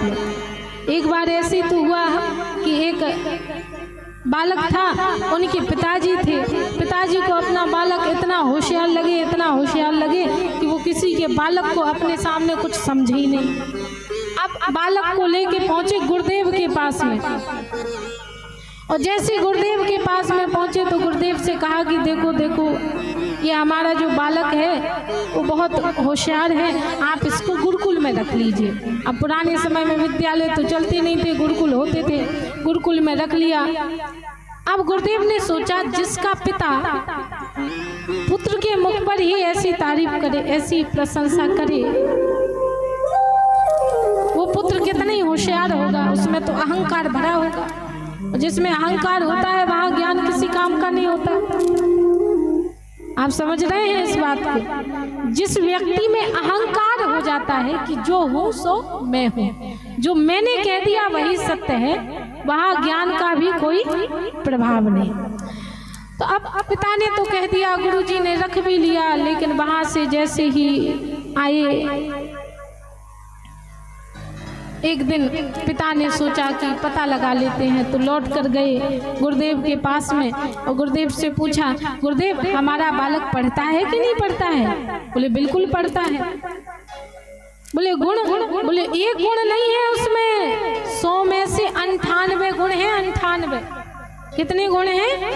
आप लोग। एक बार ऐसे तो हुआ कि एक बालक था, उनके पिताजी थे। पिताजी को अपना बालक इतना होशियार लगे, इतना होशियार लगे कि वो किसी के बालक को अपने सामने कुछ समझे ही नहीं। अब बालक को लेके पहुंचे गुरुदेव के पास में, और जैसे गुरुदेव के पास में पहुंचे तो गुरुदेव से कहा कि देखो देखो, ये हमारा जो बालक है वो बहुत होशियार है, आप इसको गुरुकुल में रख लीजिए। अब पुराने समय में विद्यालय तो चलते नहीं थे, गुरुकुल होते थे, गुरुकुल में रख लिया। अब गुरुदेव ने सोचा, जिसका पिता पुत्र के मुख पर ही ऐसी तारीफ करे, ऐसी प्रशंसा करे, वो पुत्र कितना ही होशियार होगा, उसमें तो अहंकार भरा होगा। जिसमें अहंकार होता है वहां ज्ञान किसी काम का नहीं होता। आप समझ रहे हैं इस बात को? जिस व्यक्ति में अहंकार हो जाता है कि जो हूं सो मैं हूं, जो मैंने कह दिया वही सत्य है, वहां ज्ञान का भी कोई प्रभाव नहीं। तो अब पिता ने तो कह दिया, गुरुजी ने रख भी लिया, लेकिन वहां से जैसे ही आए, एक दिन पिता ने सोचा कि पता लगा लेते हैं, तो लौट कर गए गुरुदेव के पास में और गुरुदेव से पूछा, गुरुदेव हमारा बालक पढ़ता है कि नहीं पढ़ता है? बोले बिल्कुल पढ़ता है। बोले गुण? बोले एक गुण नहीं है उसमें, 100 में से 98 गुण हैं। 98 कितने गुण हैं?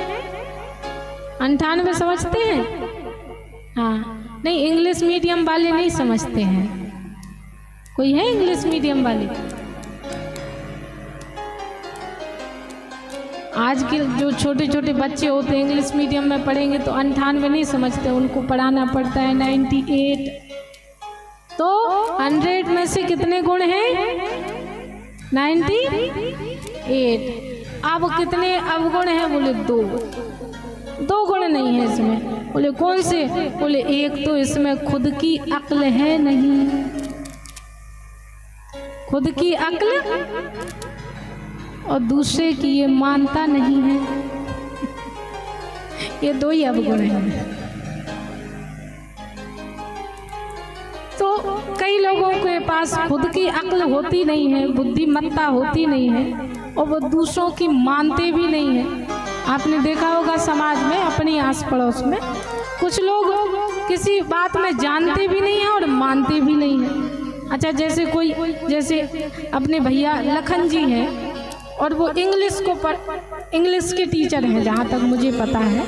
98 समझते हैं? हाँ, नहीं इंग्लिश मीडियम वाले नहीं समझते हैं। कोई है इंग्लिश मीडियम वाले? आज के जो छोटे छोटे बच्चे होते हैं इंग्लिश मीडियम में पढ़ेंगे तो 98 नहीं समझते, उनको पढ़ाना पड़ता है 98। तो 100 में से कितने गुण हैं? 98। अब कितने अवगुण हैं? बोले 2 गुण नहीं है इसमें। बोले कौन से? बोले एक तो इसमें खुद की अक्ल है नहीं, खुद की अक्ल, और दूसरे की ये मानता नहीं है। ये 2 ही अवगुण हैं। तो कई लोगों के पास खुद की अक्ल होती नहीं है, बुद्धिमत्ता होती नहीं है, और वो दूसरों की मानते भी नहीं है। आपने देखा होगा समाज में, अपनी आस पड़ोस में कुछ लोग किसी बात में जानते भी नहीं है और मानते भी नहीं है। अच्छा, जैसे अपने भैया लखन जी हैं, और वो इंग्लिश के टीचर हैं जहाँ तक मुझे पता है,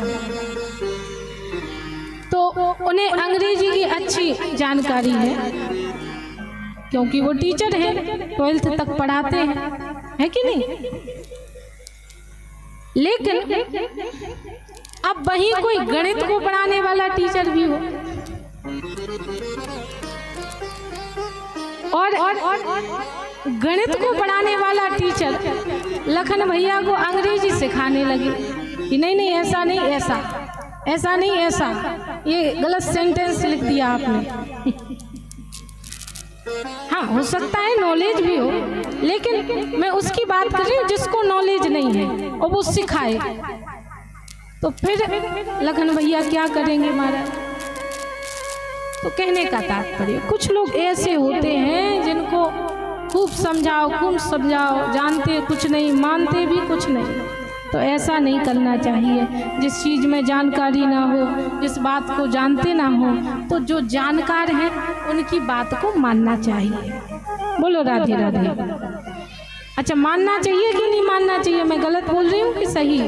तो उन्हें अंग्रेजी की अच्छी जानकारी है क्योंकि वो टीचर हैं, 12th तक पढ़ाते हैं, है कि नहीं? लेकिन अब वहीं कोई गणित को पढ़ाने वाला टीचर भी हो और गणित को पढ़ाने वाला टीचर लखन भैया को अंग्रेजी सिखाने लगे कि नहीं नहीं ऐसा नहीं, ऐसा नहीं, ऐसा, ये गलत सेंटेंस लिख दिया आपने। हाँ, हो सकता है नॉलेज भी हो, लेकिन मैं उसकी बात कर रही हूँ जिसको नॉलेज नहीं है और वो सिखाए, तो फिर लखन भैया क्या करेंगे महाराज? तो कहने का तात्पर्य, कुछ लोग ऐसे होते हैं जिनको खूब समझाओ, जानते कुछ नहीं, मानते भी कुछ नहीं। तो ऐसा नहीं करना चाहिए। जिस चीज़ में जानकारी ना हो, जिस बात को जानते ना हो, तो जो जानकार हैं उनकी बात को मानना चाहिए। बोलो राधे राधे। अच्छा, मानना चाहिए कि नहीं मानना चाहिए? मैं गलत बोल रही हूँ कि सही?